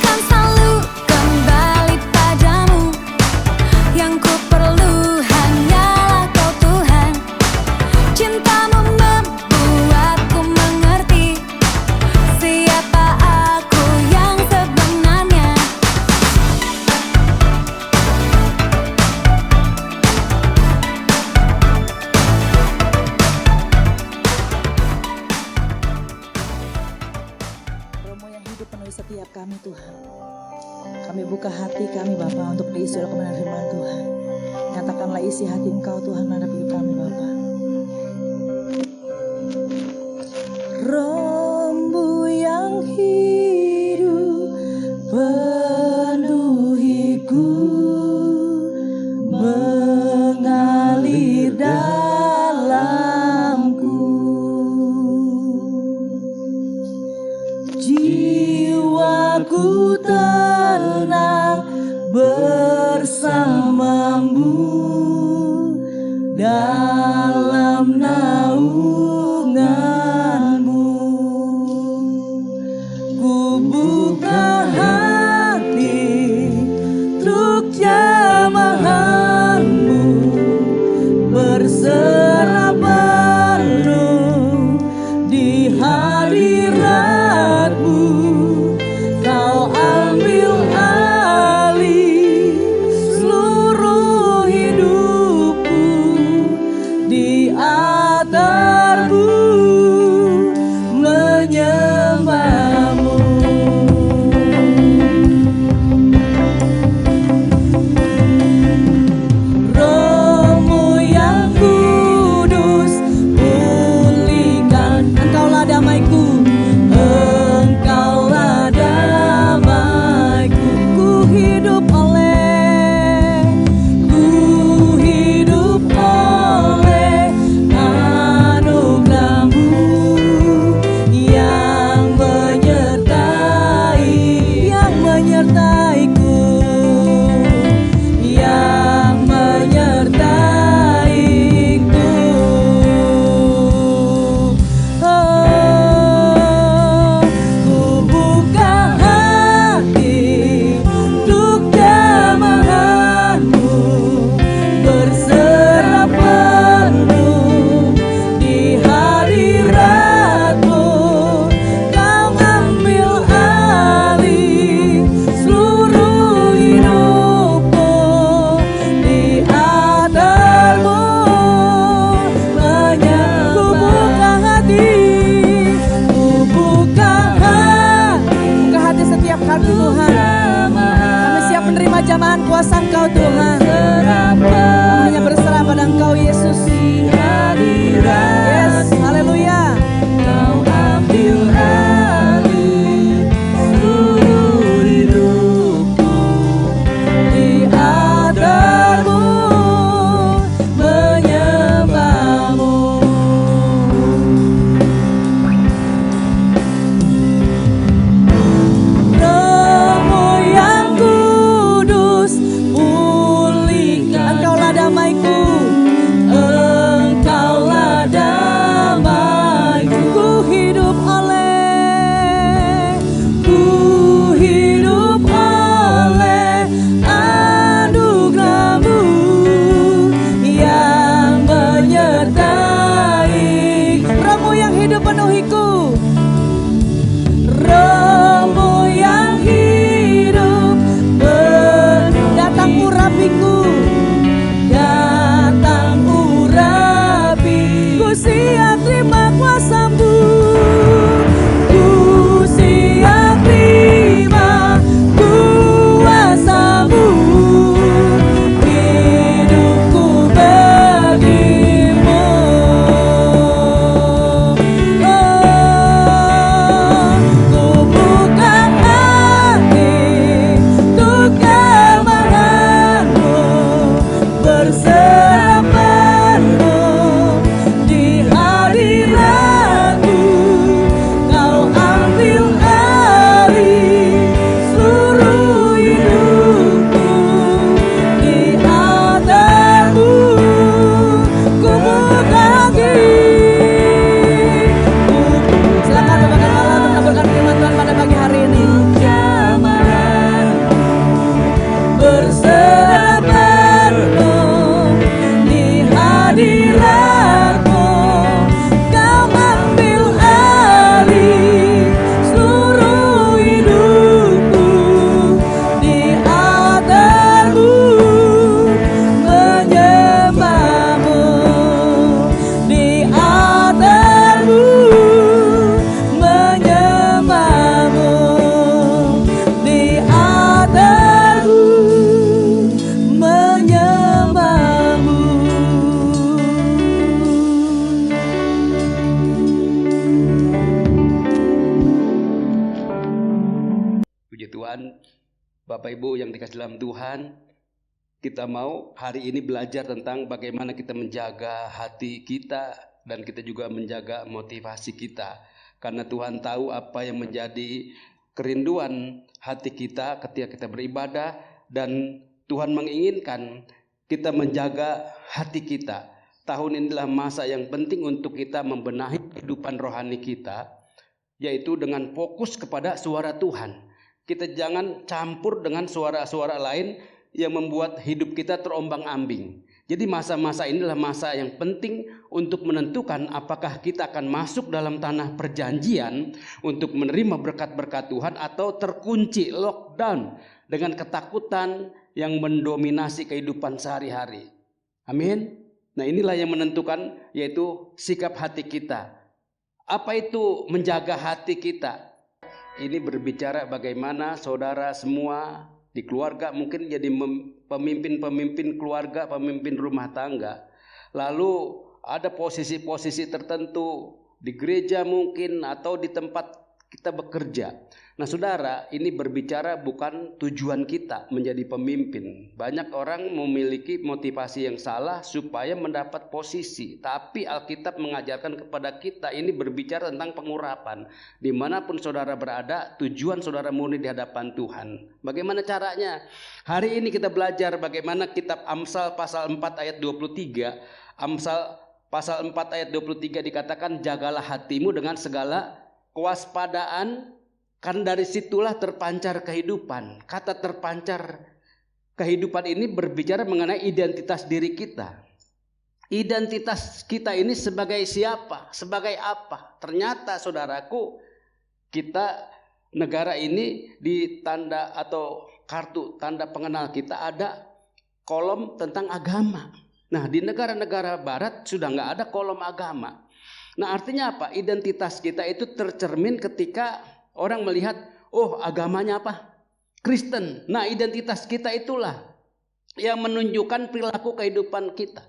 kan selalu kembali padamu. Yang ku perlu hanyalah kau Tuhan. Cintamu membuatku mengerti siapa aku yang sebenarnya. Romo yang hidup penuhi setiap kami Tuhan. Kami buka hati kami Bapa untuk diisi oleh kebenaran firman Tuhan. Nyatakanlah isi hati Engkau Tuhan menghadapi kami Bapa. Rembu yang hidup penuhiku, mengalir dalamku. Jiwaku tenang bersamamu dalam naunganmu. Ku buka hati untuk jamahanmu, berserah penuh di hadiratmu. Kau ambil alih seluruh hidupku, di altarmu menyembahmu. Rohmu yang kudus pulihkan. Engkaulah damaiku, Engkaulah damaiku. Ku hidup oleh anugerahmu yang menyertaiku, yang menyertaiku. Oh, ku buka hati untuk jamahanmu, berserah penuh di hadiratmu. Kau ambil alih seluruh hidupku, di altarmu buka hati setiap hati Tuhan. Kami siap menerima jamahan kuasa Engkau Tuhan. Kami hanya berserah pada Engkau Yesus. Yes, haleluya. Kau ambil alih seluruh hidupku, di altarmu menyembahmu. Rohmu yang kudus pulihkan Puji Tuhan, Bapak Ibu yang dikasih dalam Tuhan, kita mau hari ini belajar tentang bagaimana kita menjaga hati kita dan kita juga menjaga motivasi kita. Karena Tuhan tahu apa yang menjadi kerinduan hati kita ketika kita beribadah, dan Tuhan menginginkan kita menjaga hati kita. Tahun inilah masa yang penting untuk kita membenahi kehidupan rohani kita, yaitu dengan fokus kepada suara Tuhan. Kita jangan campur dengan suara-suara lain yang membuat hidup kita terombang-ambing. Jadi masa-masa inilah masa yang penting untuk menentukan apakah kita akan masuk dalam tanah perjanjian untuk menerima berkat-berkat Tuhan, atau terkunci, lockdown dengan ketakutan yang mendominasi kehidupan sehari-hari. Amin. Nah, inilah yang menentukan, yaitu sikap hati kita. Apa itu menjaga hati kita? Ini berbicara bagaimana saudara semua di keluarga mungkin jadi pemimpin-pemimpin keluarga, pemimpin rumah tangga. Lalu ada posisi-posisi tertentu di gereja mungkin, atau di tempat kita bekerja. Nah saudara, ini berbicara bukan tujuan kita menjadi pemimpin. Banyak orang memiliki motivasi yang salah supaya mendapat posisi. Tapi Alkitab mengajarkan kepada kita, ini berbicara tentang pengurapan. Dimanapun saudara berada, tujuan saudara murni di hadapan Tuhan. Bagaimana caranya? Hari ini kita belajar bagaimana kitab Amsal pasal 4 ayat 23. Amsal pasal 4 ayat 23 dikatakan, jagalah hatimu dengan segala kewaspadaan, karena dari situlah terpancar kehidupan. Kata terpancar kehidupan ini berbicara mengenai identitas diri kita. Identitas kita ini sebagai siapa? Sebagai apa? Ternyata saudaraku, kita negara ini di tanda atau kartu tanda pengenal kita ada kolom tentang agama. Nah, di negara-negara barat sudah nggak ada kolom agama. Nah, artinya apa? Identitas kita itu tercermin ketika orang melihat, oh agamanya apa? Kristen. Nah, identitas kita itulah yang menunjukkan perilaku kehidupan kita.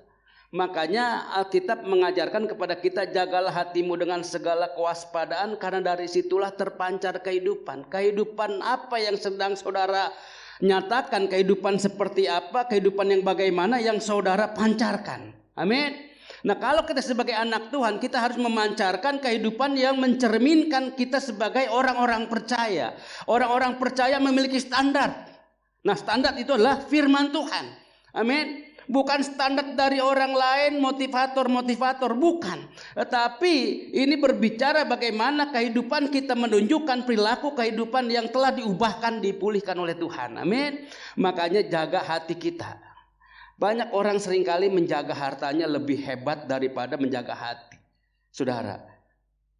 Makanya Alkitab mengajarkan kepada kita, jagalah hatimu dengan segala kewaspadaan, karena dari situlah terpancar kehidupan. Kehidupan apa yang sedang saudara nyatakan? Kehidupan seperti apa? Kehidupan yang bagaimana yang saudara pancarkan? Amin. Nah, kalau kita sebagai anak Tuhan, kita harus memancarkan kehidupan yang mencerminkan kita sebagai orang-orang percaya. Orang-orang percaya memiliki standar. Nah, standar itu adalah firman Tuhan. Amin. Bukan standar dari orang lain, motivator-motivator, bukan. Tetapi ini berbicara bagaimana kehidupan kita menunjukkan perilaku kehidupan yang telah diubahkan, dipulihkan oleh Tuhan. Amin. Makanya jaga hati kita. Banyak orang seringkali menjaga hartanya lebih hebat daripada menjaga hati, saudara.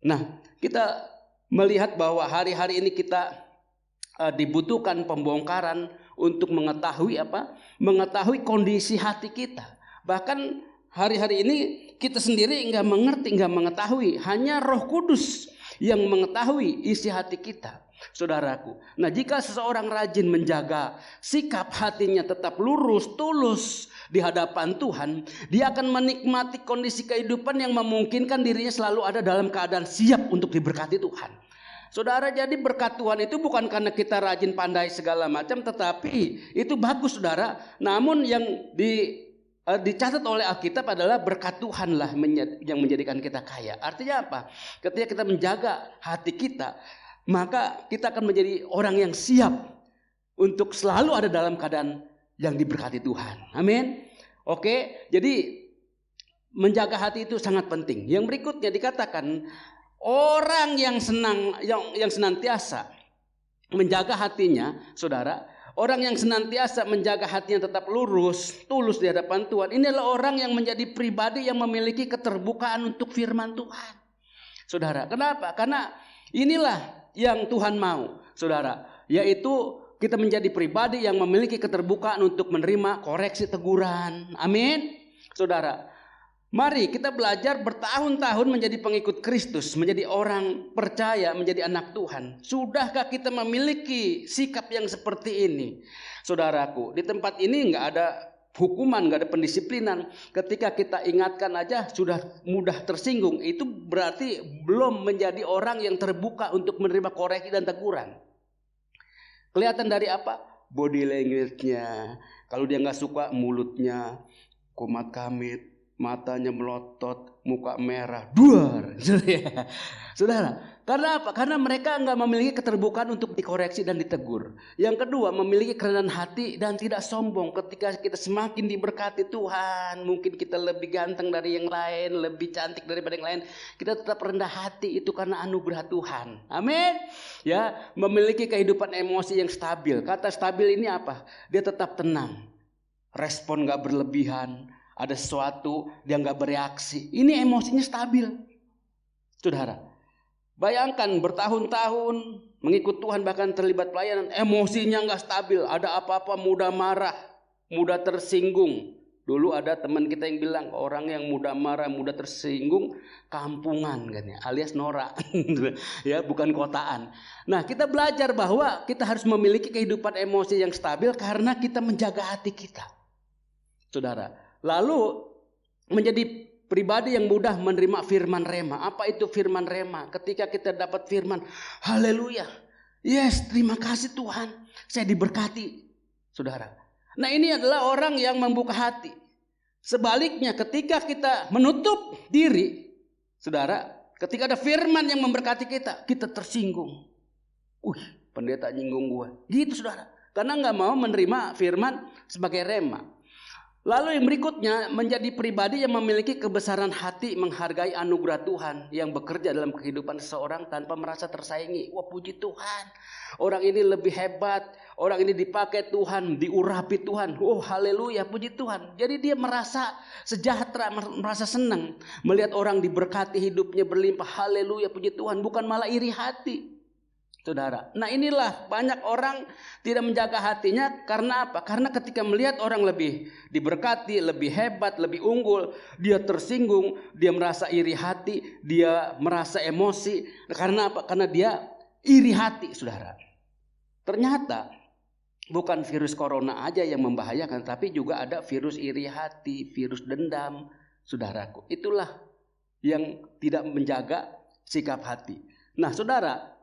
Nah, kita melihat bahwa hari-hari ini kita dibutuhkan pembongkaran untuk mengetahui apa? Mengetahui kondisi hati kita. Bahkan hari-hari ini kita sendiri nggak mengerti, nggak mengetahui. Hanya Roh Kudus yang mengetahui isi hati kita, saudaraku. Nah, jika seseorang rajin menjaga sikap hatinya tetap lurus, tulus di hadapan Tuhan, dia akan menikmati kondisi kehidupan yang memungkinkan dirinya selalu ada dalam keadaan siap untuk diberkati Tuhan. Saudara, jadi berkat Tuhan itu bukan karena kita rajin pandai segala macam, tetapi itu bagus saudara. Namun yang dicatat oleh Alkitab adalah berkat Tuhan lah yang menjadikan kita kaya. Artinya apa? Ketika kita menjaga hati kita, maka kita akan menjadi orang yang siap untuk selalu ada dalam keadaan yang diberkati Tuhan. Amin. Oke, jadi menjaga hati itu sangat penting. Yang berikutnya dikatakan, orang yang senantiasa menjaga hatinya, saudara, orang yang senantiasa menjaga hatinya tetap lurus, tulus di hadapan Tuhan, ini adalah orang yang menjadi pribadi yang memiliki keterbukaan untuk firman Tuhan. Saudara, kenapa? Karena inilah yang Tuhan mau, saudara, yaitu kita menjadi pribadi yang memiliki keterbukaan untuk menerima koreksi, teguran. Amin. Saudara, mari kita belajar bertahun-tahun menjadi pengikut Kristus, menjadi orang percaya, menjadi anak Tuhan. Sudahkah kita memiliki sikap yang seperti ini? Saudaraku, di tempat ini nggak ada hukuman, nggak ada pendisiplinan. Ketika kita ingatkan aja sudah mudah tersinggung, itu berarti belum menjadi orang yang terbuka untuk menerima koreksi dan teguran. Kelihatan dari apa? Body language-nya. Kalau dia nggak suka, mulutnya kumat kamit, matanya melotot, muka merah, duar. Saudara, karena apa? Karena mereka nggak memiliki keterbukaan untuk dikoreksi dan ditegur. Yang kedua, memiliki kerendahan hati dan tidak sombong. Ketika kita semakin diberkati Tuhan, mungkin kita lebih ganteng dari yang lain, lebih cantik daripada yang lain, kita tetap rendah hati, itu karena anugerah Tuhan. Amin. Ya, memiliki kehidupan emosi yang stabil. Kata stabil ini apa? Dia tetap tenang, respon nggak berlebihan. Ada sesuatu dia nggak bereaksi. Ini emosinya stabil, saudara. Bayangkan bertahun-tahun mengikut Tuhan, bahkan terlibat pelayanan, emosinya nggak stabil. Ada apa-apa mudah marah, mudah tersinggung. Dulu ada teman kita yang bilang, orang yang mudah marah, mudah tersinggung, kampungan kan ya, alias norak, ya, bukan kotaan. Nah, kita belajar bahwa kita harus memiliki kehidupan emosi yang stabil karena kita menjaga hati kita, saudara. Lalu menjadi pribadi yang mudah menerima firman rema. Apa itu firman rema? Ketika kita dapat firman, haleluya, yes, terima kasih Tuhan, saya diberkati, saudara. Nah, ini adalah orang yang membuka hati. Sebaliknya, ketika kita menutup diri, saudara, ketika ada firman yang memberkati kita, kita tersinggung. Pendeta nyinggung gue, gitu saudara. Karena nggak mau menerima firman sebagai rema. Lalu yang berikutnya, menjadi pribadi yang memiliki kebesaran hati, menghargai anugerah Tuhan yang bekerja dalam kehidupan seseorang tanpa merasa tersaingi. Wah, puji Tuhan, orang ini lebih hebat, orang ini dipakai Tuhan, diurapi Tuhan. Oh, haleluya, puji Tuhan. Jadi dia merasa sejahtera, merasa senang melihat orang diberkati, hidupnya berlimpah. Haleluya, puji Tuhan, bukan malah iri hati, saudara. Nah, inilah banyak orang tidak menjaga hatinya. Karena apa? Karena ketika melihat orang lebih diberkati, lebih hebat, lebih unggul, dia tersinggung, dia merasa iri hati, dia merasa emosi. Karena apa? Karena dia iri hati, saudara. Ternyata bukan virus corona aja yang membahayakan, tapi juga ada virus iri hati, virus dendam, saudaraku. Itulah yang tidak menjaga sikap hati. Nah, saudara,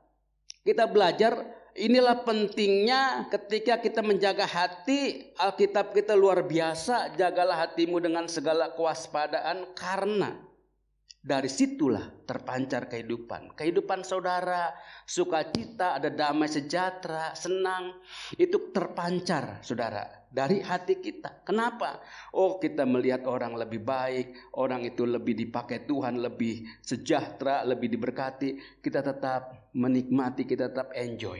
kita belajar inilah pentingnya ketika kita menjaga hati. Alkitab kita luar biasa, jagalah hatimu dengan segala kewaspadaan, karena dari situlah terpancar kehidupan. Kehidupan saudara, sukacita, ada damai sejahtera, senang, itu terpancar, saudara, dari hati kita. Kenapa? Oh, kita melihat orang lebih baik, orang itu lebih dipakai Tuhan, lebih sejahtera, lebih diberkati. Kita tetap menikmati, kita tetap enjoy.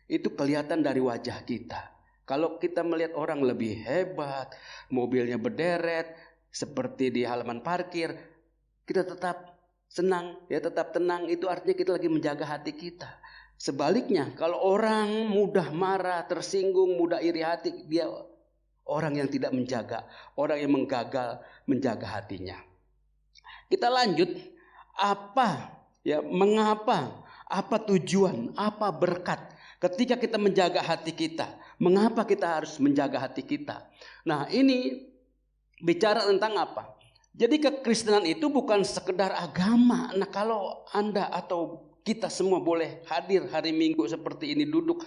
Itu kelihatan dari wajah kita. Kalau kita melihat orang lebih hebat, mobilnya berderet, seperti di halaman parkir, kita tetap senang, ya, tetap tenang. Itu artinya kita lagi menjaga hati kita. Sebaliknya, kalau orang mudah marah, tersinggung, mudah iri hati, dia orang yang tidak menjaga, orang yang menggagal menjaga hatinya. Kita lanjut, mengapa, apa tujuan, apa berkat ketika kita menjaga hati kita? Mengapa kita harus menjaga hati kita? Nah, ini bicara tentang apa? Jadi kekristenan itu bukan sekedar agama. Nah, kalau Anda atau kita semua boleh hadir hari Minggu seperti ini, duduk,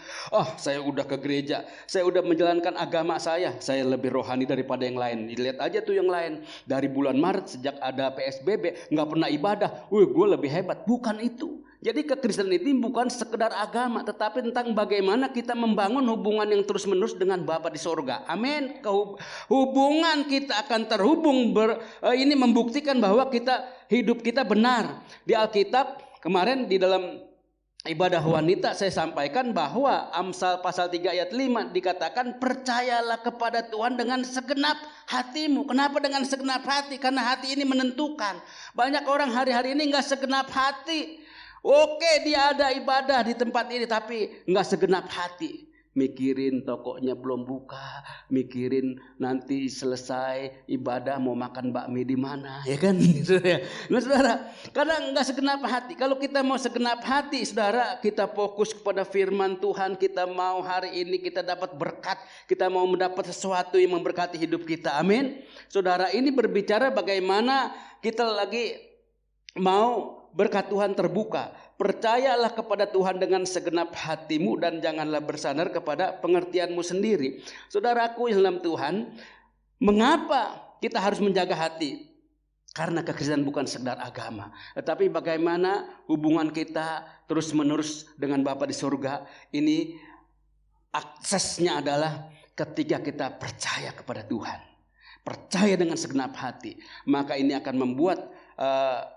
saya udah ke gereja, saya udah menjalankan agama saya lebih rohani daripada yang lain. Dilihat aja tuh yang lain, dari bulan Maret sejak ada PSBB nggak pernah ibadah, gue lebih hebat. Bukan itu. Jadi kekristenan itu bukan sekedar agama, tetapi tentang bagaimana kita membangun hubungan yang terus-menerus dengan Bapa di sorga. Amin. Hubungan kita akan terhubung, ini membuktikan bahwa hidup kita benar. Di Alkitab kemarin di dalam ibadah wanita saya sampaikan bahwa Amsal pasal 3 ayat 5 dikatakan, percayalah kepada Tuhan dengan segenap hatimu. Kenapa dengan segenap hati? Karena hati ini menentukan. Banyak orang hari-hari ini gak segenap hati. Oke, dia ada ibadah di tempat ini, tapi gak segenap hati. Mikirin tokonya belum buka, mikirin nanti selesai ibadah mau makan bakmi di mana, ya kan? Nah, saudara, kadang nggak segenap hati. Kalau kita mau segenap hati, saudara, kita fokus kepada firman Tuhan. Kita mau hari ini kita dapat berkat, kita mau mendapat sesuatu yang memberkati hidup kita. Amin. Saudara, ini berbicara bagaimana kita lagi mau berkat Tuhan terbuka. percayalah kepada Tuhan dengan segenap hatimu dan janganlah bersandar kepada pengertianmu sendiri. Saudaraku yang dalam Tuhan, mengapa kita harus menjaga hati? Karena kekristenan bukan sekedar agama, tetapi bagaimana hubungan kita terus-menerus dengan Bapa di surga. Ini aksesnya adalah ketika kita percaya kepada Tuhan, percaya dengan segenap hati, maka ini akan membuat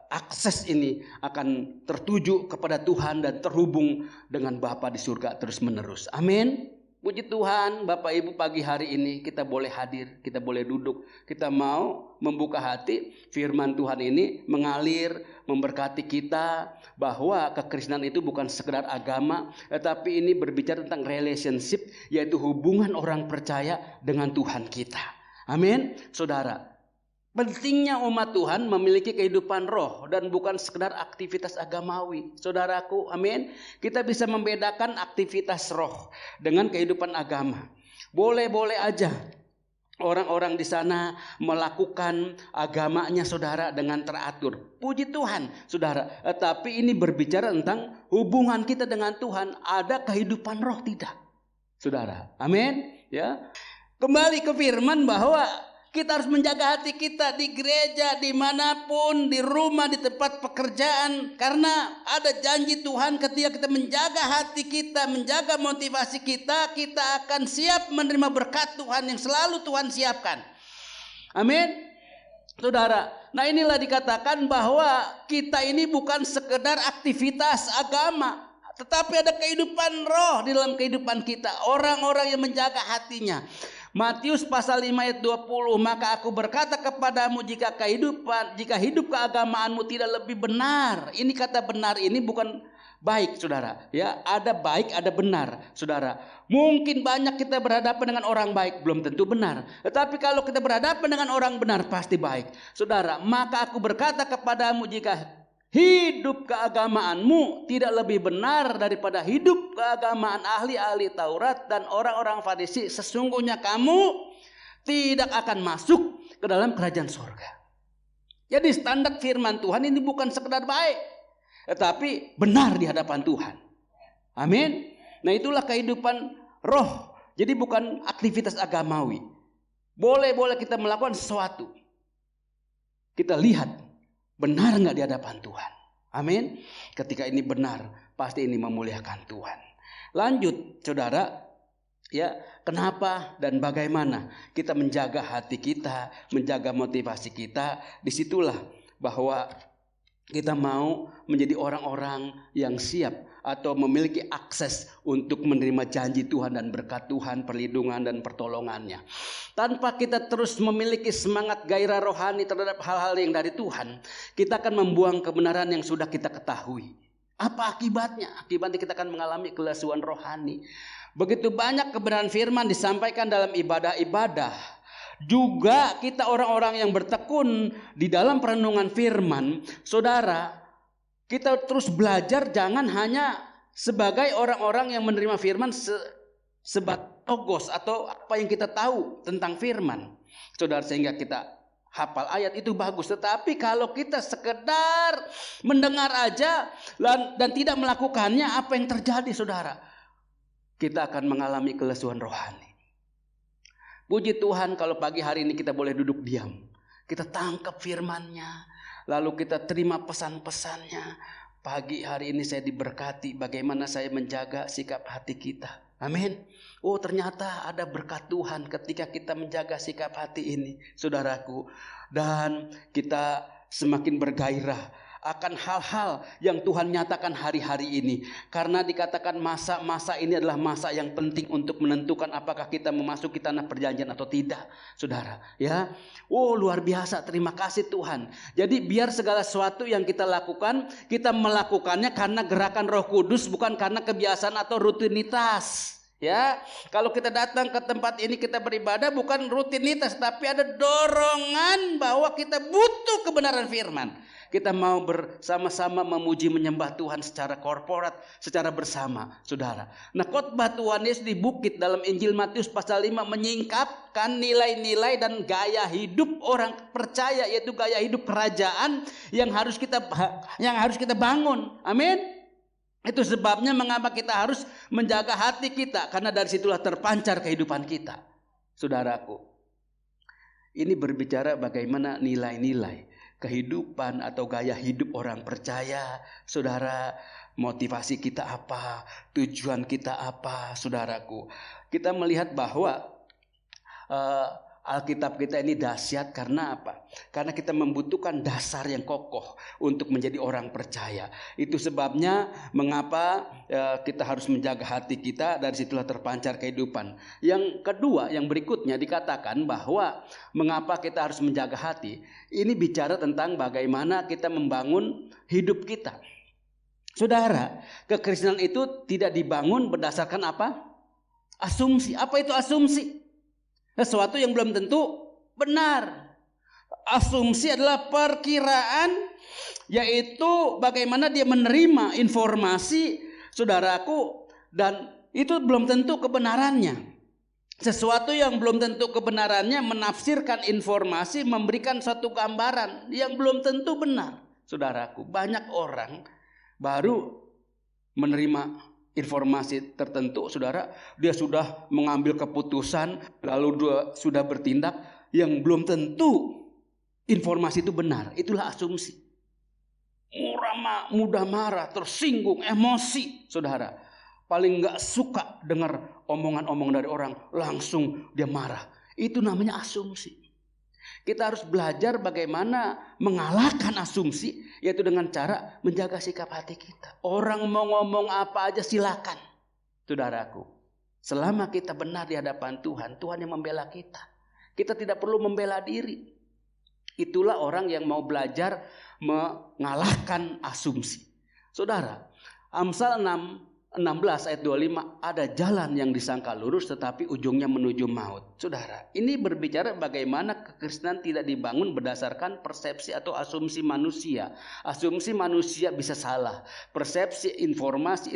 akses ini akan tertuju kepada Tuhan dan terhubung dengan Bapa di surga terus-menerus. Amin. Puji Tuhan, Bapak Ibu, pagi hari ini kita boleh hadir, kita boleh duduk, kita mau membuka hati. Firman Tuhan ini mengalir, memberkati kita bahwa kekristenan itu bukan sekedar agama, tetapi ini berbicara tentang relationship, yaitu hubungan orang percaya dengan Tuhan kita. Amin. Saudara, pentingnya umat Tuhan memiliki kehidupan roh dan bukan sekedar aktivitas agamawi. Saudaraku, amin. Kita bisa membedakan aktivitas roh dengan kehidupan agama. Boleh-boleh aja orang-orang di sana melakukan agamanya saudara dengan teratur. Puji Tuhan, saudara. Tapi ini berbicara tentang hubungan kita dengan Tuhan. Ada kehidupan roh tidak? Saudara, amin. Ya. Kembali ke firman bahwa kita harus menjaga hati kita di gereja, dimanapun, di rumah, di tempat pekerjaan. Karena ada janji Tuhan ketika kita menjaga hati kita, menjaga motivasi kita, kita akan siap menerima berkat Tuhan yang selalu Tuhan siapkan. Amin. Saudara, nah inilah dikatakan bahwa kita ini bukan sekedar aktivitas agama, tetapi ada kehidupan roh di dalam kehidupan kita. Orang-orang yang menjaga hatinya. Matius pasal 5 ayat 20, maka aku berkata kepadamu jika hidup keagamaanmu tidak lebih benar. Ini kata benar ini bukan baik, saudara. Ya, ada baik, ada benar, saudara. Mungkin banyak kita berhadapan dengan orang baik, belum tentu benar. Tetapi kalau kita berhadapan dengan orang benar, pasti baik, saudara. Maka aku berkata kepadamu jika hidup keagamaanmu tidak lebih benar daripada hidup keagamaan ahli-ahli Taurat dan orang-orang Farisi, sesungguhnya kamu tidak akan masuk ke dalam kerajaan surga. Jadi standar firman Tuhan ini bukan sekedar baik, tetapi benar di hadapan Tuhan. Amin. Nah itulah kehidupan roh. Jadi bukan aktivitas agamawi. Boleh-boleh kita melakukan sesuatu, kita lihat benar nggak di hadapan Tuhan. Amin. Ketika ini benar, pasti ini memuliakan Tuhan. Lanjut, saudara. Ya, kenapa dan bagaimana kita menjaga hati kita, menjaga motivasi kita? Disitulah bahwa kita mau menjadi orang-orang yang siap atau memiliki akses untuk menerima janji Tuhan dan berkat Tuhan, perlindungan dan pertolongannya. Tanpa kita terus memiliki semangat gairah rohani terhadap hal-hal yang dari Tuhan, kita akan membuang kebenaran yang sudah kita ketahui. Apa akibatnya? Akibatnya kita akan mengalami kelesuan rohani. Begitu banyak kebenaran firman disampaikan dalam ibadah-ibadah. Juga kita orang-orang yang bertekun di dalam perenungan firman, saudara, kita terus belajar jangan hanya sebagai orang-orang yang menerima firman sebatas atau apa yang kita tahu tentang firman. Saudara, sehingga kita hafal ayat itu bagus, tetapi kalau kita sekedar mendengar aja dan tidak melakukannya, apa yang terjadi saudara? Kita akan mengalami kelesuan rohani. Puji Tuhan kalau pagi hari ini kita boleh duduk diam. Kita tangkap firman-Nya, lalu kita terima pesan-pesannya. Pagi hari ini saya diberkati bagaimana saya menjaga sikap hati kita. Amin. Oh ternyata ada berkat Tuhan ketika kita menjaga sikap hati ini, saudaraku. Dan kita semakin bergairah akan hal-hal yang Tuhan nyatakan hari-hari ini. Karena dikatakan masa-masa ini adalah masa yang penting untuk menentukan apakah kita memasuki tanah perjanjian atau tidak, saudara. Ya, oh luar biasa, terima kasih Tuhan. Jadi biar segala sesuatu yang kita lakukan, kita melakukannya karena gerakan Roh Kudus, bukan karena kebiasaan atau rutinitas. Ya, kalau kita datang ke tempat ini kita beribadah bukan rutinitas, tapi ada dorongan bahwa kita butuh kebenaran firman. Kita mau bersama-sama memuji menyembah Tuhan secara korporat, secara bersama, saudara. Nah, khotbah Tuhan Yesus di bukit dalam Injil Matius pasal 5 menyingkapkan nilai-nilai dan gaya hidup orang percaya, yaitu gaya hidup kerajaan yang harus kita bangun. Amin. Itu sebabnya mengapa kita harus menjaga hati kita, karena dari situlah terpancar kehidupan kita. Saudaraku, ini berbicara bagaimana nilai-nilai kehidupan atau gaya hidup orang percaya. Saudara, motivasi kita apa? Tujuan kita apa? Saudaraku, kita melihat bahwa Alkitab kita ini dahsyat karena apa? Karena kita membutuhkan dasar yang kokoh untuk menjadi orang percaya. Itu sebabnya mengapa kita harus menjaga hati kita, dari situlah terpancar kehidupan. Yang kedua, yang berikutnya dikatakan bahwa mengapa kita harus menjaga hati. Ini bicara tentang bagaimana kita membangun hidup kita. Saudara, kekristenan itu tidak dibangun berdasarkan apa? Asumsi. Apa itu asumsi? Sesuatu yang belum tentu benar. Asumsi adalah perkiraan, yaitu bagaimana dia menerima informasi, saudaraku, dan itu belum tentu kebenarannya. Sesuatu yang belum tentu kebenarannya menafsirkan informasi, memberikan satu gambaran yang belum tentu benar. Saudaraku, banyak orang baru menerima informasi tertentu, saudara, dia sudah mengambil keputusan, lalu dia sudah bertindak yang belum tentu informasi itu benar. Itulah asumsi. Mudah marah, tersinggung, emosi, saudara. Paling gak suka dengar omongan-omongan dari orang, langsung dia marah. Itu namanya asumsi. Kita harus belajar bagaimana mengalahkan asumsi, yaitu dengan cara menjaga sikap hati kita. Orang mau ngomong apa aja silakan. Saudaraku, selama kita benar di hadapan Tuhan, Tuhan yang membela kita. Kita tidak perlu membela diri. Itulah orang yang mau belajar mengalahkan asumsi. Saudara, Amsal 16 ayat 25, ada jalan yang disangka lurus tetapi ujungnya menuju maut. Saudara, ini berbicara bagaimana kekristenan tidak dibangun berdasarkan persepsi atau asumsi manusia. Asumsi manusia bisa salah. Persepsi informasi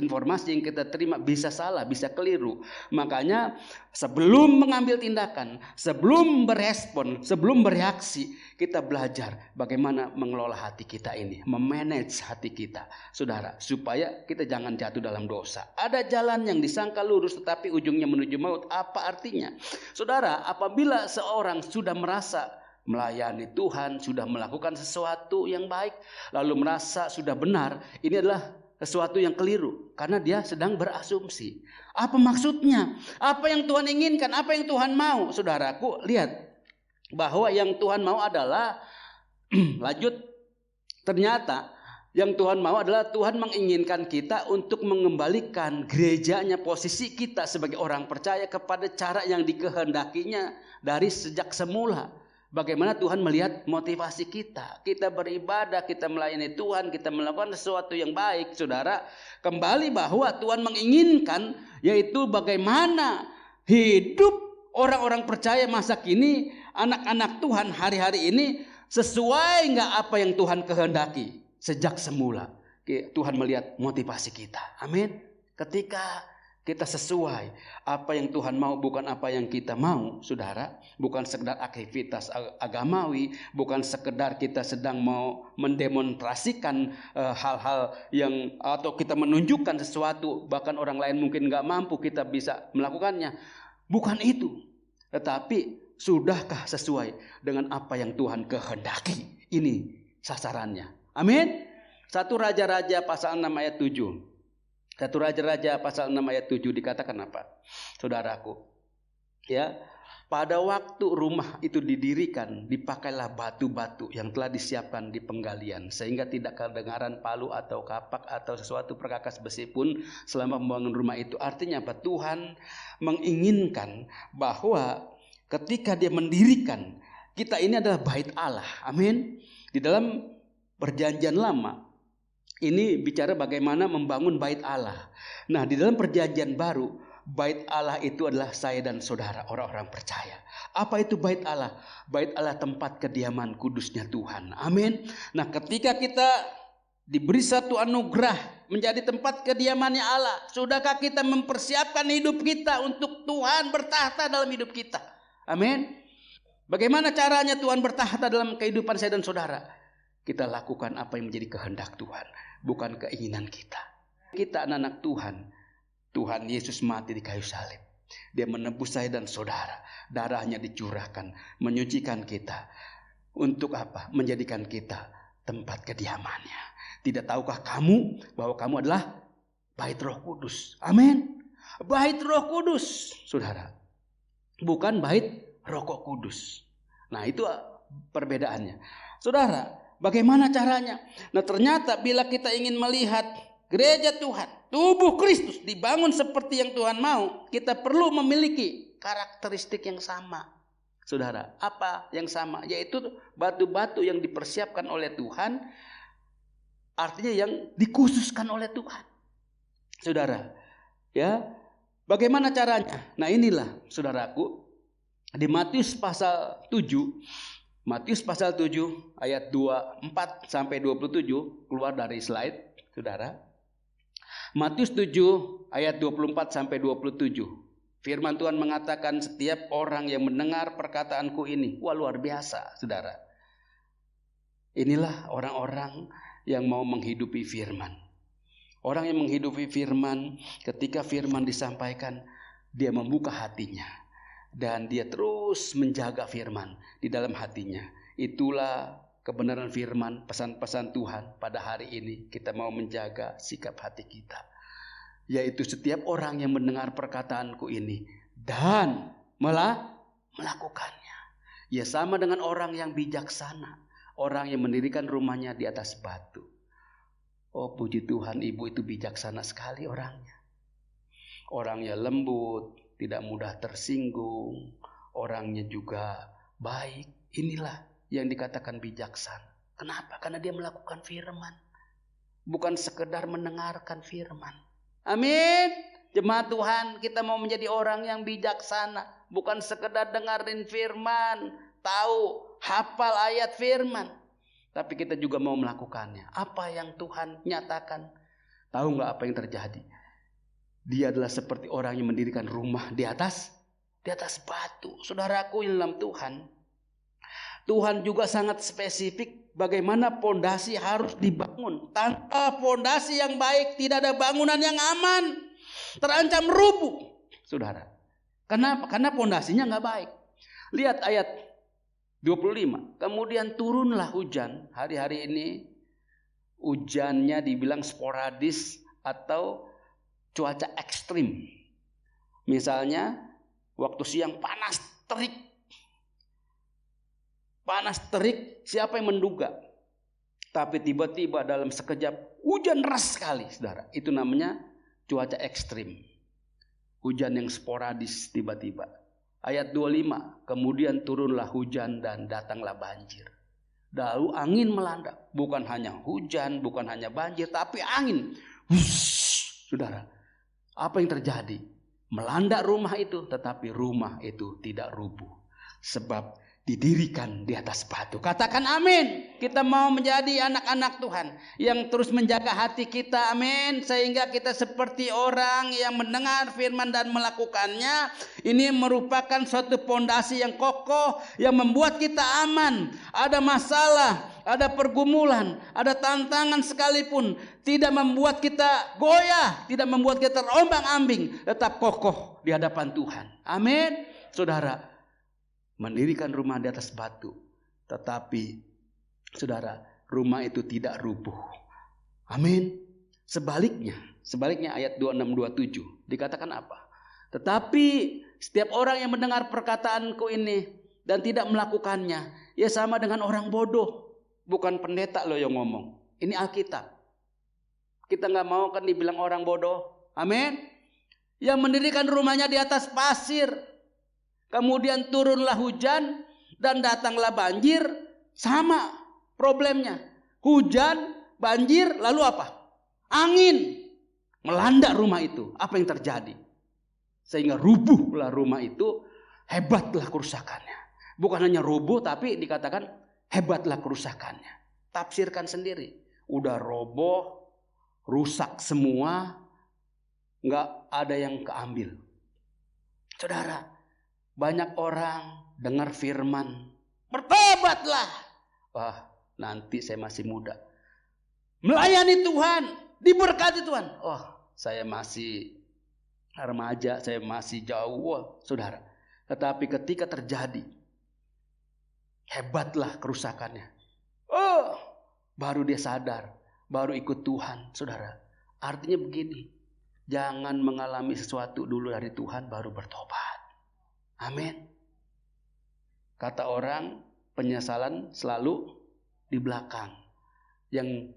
yang kita terima bisa salah, bisa keliru. Makanya sebelum mengambil tindakan, sebelum berespon, sebelum bereaksi, kita belajar bagaimana mengelola hati kita ini, memanage hati kita, saudara, supaya kita jangan jatuh dalam dosa. Ada jalan yang disangka lurus tetapi ujungnya menuju maut. Apa artinya? Saudara, apabila seorang sudah merasa melayani Tuhan, sudah melakukan sesuatu yang baik, lalu merasa sudah benar, ini adalah sesuatu yang keliru karena dia sedang berasumsi. Apa maksudnya? Apa yang Tuhan inginkan? Apa yang Tuhan mau? Saudaraku, lihat bahwa yang Tuhan mau adalah lanjut, ternyata yang Tuhan mau adalah Tuhan menginginkan kita untuk mengembalikan gerejanya, posisi kita sebagai orang percaya kepada cara yang dikehendakinya dari sejak semula. Bagaimana Tuhan melihat motivasi kita. Kita beribadah, kita melayani Tuhan, kita melakukan sesuatu yang baik. Saudara, kembali bahwa Tuhan menginginkan, yaitu bagaimana hidup orang-orang percaya masa kini, anak-anak Tuhan hari-hari ini, sesuai nggak apa yang Tuhan kehendaki. Sejak semula Tuhan melihat motivasi kita. Amin. Ketika kita sesuai apa yang Tuhan mau, bukan apa yang kita mau, saudara, bukan sekedar aktivitas agamawi, bukan sekedar kita sedang mau mendemonstrasikan hal-hal yang, atau kita menunjukkan sesuatu, bahkan orang lain mungkin gak mampu, kita bisa melakukannya. Bukan itu. Tetapi sudahkah sesuai dengan apa yang Tuhan kehendaki? Ini sasarannya. Amin. 1 Raja-Raja pasal 6 ayat 7. 1 Raja-Raja pasal 6 ayat 7 dikatakan apa? Saudaraku, ya, pada waktu rumah itu didirikan, dipakailah batu-batu yang telah disiapkan di penggalian, sehingga tidak kedengaran palu atau kapak atau sesuatu perkakas besi pun selama membangun rumah itu. Artinya apa? Tuhan menginginkan bahwa ketika dia mendirikan, kita ini adalah bait Allah. Amin. Di dalam Perjanjian Lama ini bicara bagaimana membangun bait Allah. Nah, di dalam Perjanjian Baru, bait Allah itu adalah saya dan saudara, orang-orang percaya. Apa itu bait Allah? Bait Allah tempat kediaman kudusnya Tuhan. Amin. Nah, ketika kita diberi satu anugerah menjadi tempat kediamannya Allah, sudahkah kita mempersiapkan hidup kita untuk Tuhan bertahta dalam hidup kita? Amin. Bagaimana caranya Tuhan bertahta dalam kehidupan saya dan saudara? Kita lakukan apa yang menjadi kehendak Tuhan, bukan keinginan kita. Kita anak-anak Tuhan. Tuhan Yesus mati di kayu salib. Dia menebus saya dan saudara. Darahnya dicurahkan, menyucikan kita. Untuk apa? Menjadikan kita tempat kediamannya. Tidak tahukah kamu bahwa kamu adalah bait Roh Kudus? Amin. Bait Roh Kudus, saudara. Bukan bait Roh Kudus. Nah, itu perbedaannya. Saudara, bagaimana caranya? Nah, ternyata bila kita ingin melihat gereja Tuhan, tubuh Kristus dibangun seperti yang Tuhan mau, kita perlu memiliki karakteristik yang sama. Saudara, apa yang sama? Yaitu batu-batu yang dipersiapkan oleh Tuhan, artinya yang dikhususkan oleh Tuhan. Saudara, ya, bagaimana caranya? Nah, inilah saudaraku, di Matius pasal 7 ayat 24 sampai 27, keluar dari slide, saudara. Matius 7 ayat 24 sampai 27. Firman Tuhan mengatakan setiap orang yang mendengar perkataanku ini, wah luar biasa, saudara. Inilah orang-orang yang mau menghidupi firman. Orang yang menghidupi firman, ketika firman disampaikan, dia membuka hatinya. Dan dia terus menjaga firman di dalam hatinya. Itulah kebenaran firman, pesan-pesan Tuhan pada hari ini. Kita mau menjaga sikap hati kita. Yaitu setiap orang yang mendengar perkataanku ini dan melakukannya. Ya, sama dengan orang yang bijaksana. Orang yang mendirikan rumahnya di atas batu. Oh, puji Tuhan, ibu itu bijaksana sekali orangnya. Orangnya lembut, tidak mudah tersinggung. Orangnya juga baik. Inilah yang dikatakan bijaksana. Kenapa? Karena dia melakukan firman. Bukan sekedar mendengarkan firman. Amin. Jemaat Tuhan, kita mau menjadi orang yang bijaksana. Bukan sekedar dengerin firman, tahu, hafal ayat firman. Tapi kita juga mau melakukannya. Apa yang Tuhan nyatakan. Tahu gak apa yang terjadi? Dia adalah seperti orang yang mendirikan rumah di atas batu. Saudaraku yang dalam Tuhan. Tuhan juga sangat spesifik bagaimana pondasi harus dibangun. Tanpa pondasi yang baik tidak ada bangunan yang aman. Terancam rubuh. Saudara. Kenapa? Karena pondasinya gak baik. Lihat ayat 25. Kemudian turunlah hujan. Hari-hari ini hujannya dibilang sporadis atau cuaca ekstrim. Misalnya waktu siang panas terik. Panas terik, siapa yang menduga? Tapi tiba-tiba dalam sekejap hujan deras sekali, saudara. Itu namanya cuaca ekstrim. Hujan yang sporadis tiba-tiba. Ayat 25, kemudian turunlah hujan dan datanglah banjir. Lalu angin melanda. Bukan hanya hujan, bukan hanya banjir, tapi angin. Wush, saudara. Apa yang terjadi? Melanda rumah itu, tetapi rumah itu tidak rubuh. Sebab didirikan di atas batu. Katakan amin. Kita mau menjadi anak-anak Tuhan yang terus menjaga hati kita. Amin. Sehingga kita seperti orang yang mendengar firman dan melakukannya. Ini merupakan suatu pondasi yang kokoh yang membuat kita aman. Ada masalah, ada pergumulan, ada tantangan sekalipun tidak membuat kita goyah, tidak membuat kita terombang-ambing, tetap kokoh di hadapan Tuhan. Amin. Saudara, mendirikan rumah di atas batu, tetapi saudara, rumah itu tidak rubuh. Amin. Sebaliknya ayat 26-27 dikatakan apa? Tetapi setiap orang yang mendengar perkataanku ini dan tidak melakukannya, ya sama dengan orang bodoh. Bukan pendeta loh yang ngomong. Ini Alkitab. Kita gak mau kan dibilang orang bodoh. Amin. Yang mendirikan rumahnya di atas pasir. Kemudian turunlah hujan dan datanglah banjir. Sama problemnya. Hujan, banjir, lalu apa? Angin melanda rumah itu. Apa yang terjadi? Sehingga rubuhlah rumah itu. Hebatlah kerusakannya. Bukan hanya rubuh, tapi dikatakan hebatlah kerusakannya. Tafsirkan sendiri. Udah roboh, rusak semua, nggak ada yang keambil. Saudara, banyak orang dengar firman, bertobatlah. Wah, nanti saya masih muda. Melayani Tuhan, diberkati Tuhan. Oh, saya masih remaja, saya masih jauh, wah, saudara. Tetapi ketika terjadi, hebatlah kerusakannya. Oh, baru dia sadar, baru ikut Tuhan, saudara. Artinya begini, jangan mengalami sesuatu dulu dari Tuhan baru bertobat. Amin. Kata orang, penyesalan selalu di belakang. Yang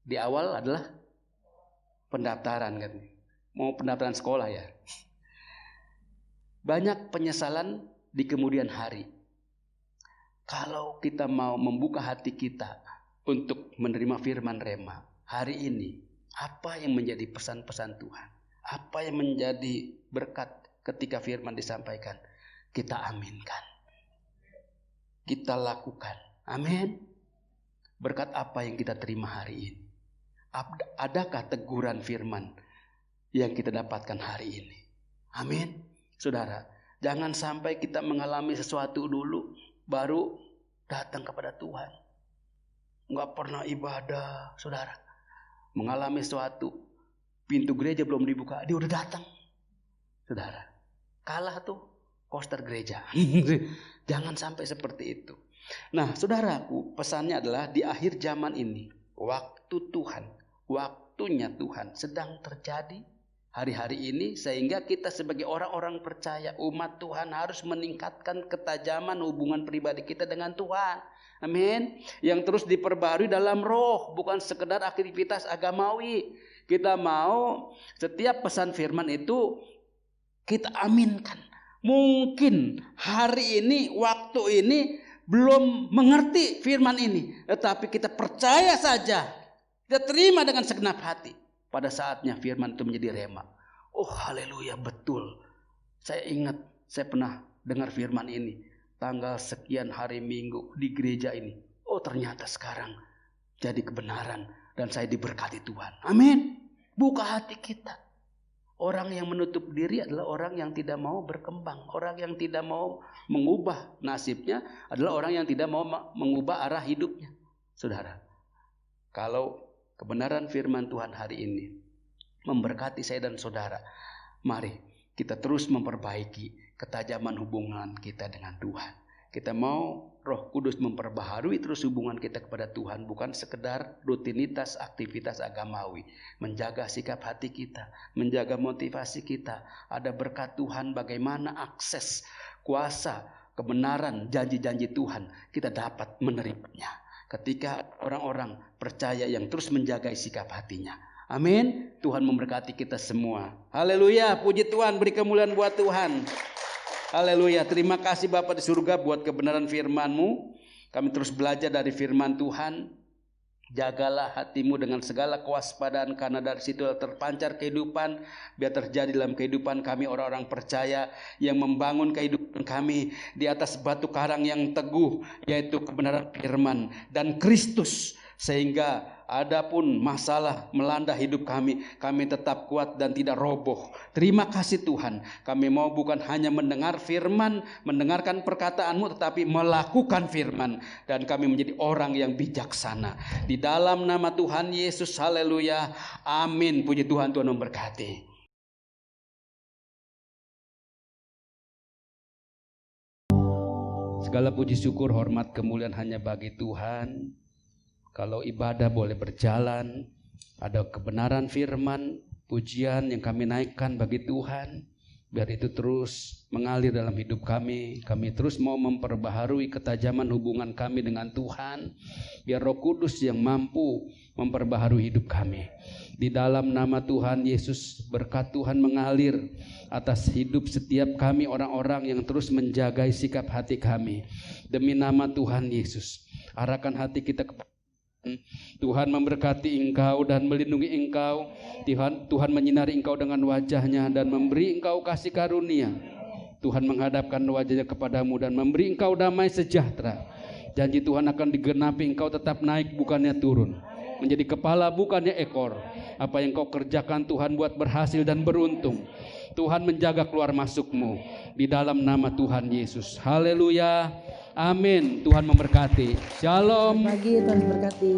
di awal adalah pendaftaran kan. Mau pendaftaran sekolah ya. Banyak penyesalan di kemudian hari. Kalau kita mau membuka hati kita untuk menerima firman Rema hari ini, apa yang menjadi pesan-pesan Tuhan? Apa yang menjadi berkat ketika firman disampaikan? Kita aminkan. Kita lakukan. Amin. Berkat apa yang kita terima hari ini? Adakah teguran firman yang kita dapatkan hari ini? Amin. Saudara, jangan sampai kita mengalami sesuatu dulu baru datang kepada Tuhan. Enggak pernah ibadah, saudara. Mengalami sesuatu, pintu gereja belum dibuka, dia udah datang. Saudara, kalah tuh koster gereja. Jangan sampai seperti itu. Nah, saudaraku, pesannya adalah di akhir zaman ini, waktu Tuhan, waktunya Tuhan sedang terjadi hari-hari ini, sehingga kita sebagai orang-orang percaya, umat Tuhan harus meningkatkan ketajaman hubungan pribadi kita dengan Tuhan. Amin. Yang terus diperbarui dalam roh, bukan sekedar aktivitas agamawi. Kita mau setiap pesan firman itu kita aminkan. Mungkin hari ini, waktu ini belum mengerti firman ini, tetapi kita percaya saja, kita terima dengan segenap hati. Pada saatnya firman itu menjadi rema. Oh, haleluya, betul. Saya ingat, saya pernah dengar firman ini tanggal sekian hari Minggu di gereja ini. Oh, ternyata sekarang jadi kebenaran dan saya diberkati Tuhan. Amin. Buka hati kita. Orang yang menutup diri adalah orang yang tidak mau berkembang. Orang yang tidak mau mengubah nasibnya adalah orang yang tidak mau mengubah arah hidupnya. Saudara, kalau kebenaran firman Tuhan hari ini memberkati saya dan saudara, mari kita terus memperbaiki ketajaman hubungan kita dengan Tuhan. Kita mau Roh Kudus memperbaharui terus hubungan kita kepada Tuhan, bukan sekedar rutinitas aktivitas agamawi. Menjaga sikap hati kita, menjaga motivasi kita. Ada berkat Tuhan, bagaimana akses kuasa kebenaran janji-janji Tuhan kita dapat menerimanya ketika orang-orang percaya yang terus menjaga sikap hatinya. Amin. Tuhan memberkati kita semua. Haleluya. Puji Tuhan, beri kemuliaan buat Tuhan. Haleluya. Terima kasih Bapa di surga buat kebenaran firman-Mu. Kami terus belajar dari firman Tuhan. Jagalah hatimu dengan segala kewaspadaan, karena dari situ terpancar kehidupan. Biar terjadi dalam kehidupan kami orang-orang percaya yang membangun kehidupan kami di atas batu karang yang teguh, yaitu kebenaran firman dan Kristus. Sehingga adapun masalah melanda hidup kami, kami tetap kuat dan tidak roboh. Terima kasih Tuhan. Kami mau bukan hanya mendengar firman, mendengarkan perkataan-Mu, tetapi melakukan firman. Dan kami menjadi orang yang bijaksana. Di dalam nama Tuhan Yesus, haleluya, amin. Puji Tuhan, Tuhan memberkati. Segala puji syukur, hormat, kemuliaan hanya bagi Tuhan. Kalau ibadah boleh berjalan, ada kebenaran firman, pujian yang kami naikkan bagi Tuhan, biar itu terus mengalir dalam hidup kami. Kami terus mau memperbaharui ketajaman hubungan kami dengan Tuhan, biar Roh Kudus yang mampu memperbaharui hidup kami. Di dalam nama Tuhan Yesus, berkat Tuhan mengalir atas hidup setiap kami, orang-orang yang terus menjaga sikap hati kami. Demi nama Tuhan Yesus, arahkan hati kita kepada Tuhan. Memberkati engkau dan melindungi engkau. Tuhan menyinari engkau dengan wajahnya dan memberi engkau kasih karunia. Tuhan menghadapkan wajahnya kepadamu dan memberi engkau damai sejahtera. Janji Tuhan akan digenapi, engkau tetap naik bukannya turun, menjadi kepala bukannya ekor. Apa yang kau kerjakan Tuhan buat berhasil dan beruntung. Tuhan menjaga keluar masukmu di dalam nama Tuhan Yesus. Haleluya. Amin. Tuhan memberkati. Shalom. Selamat pagi, Tuhan memberkati.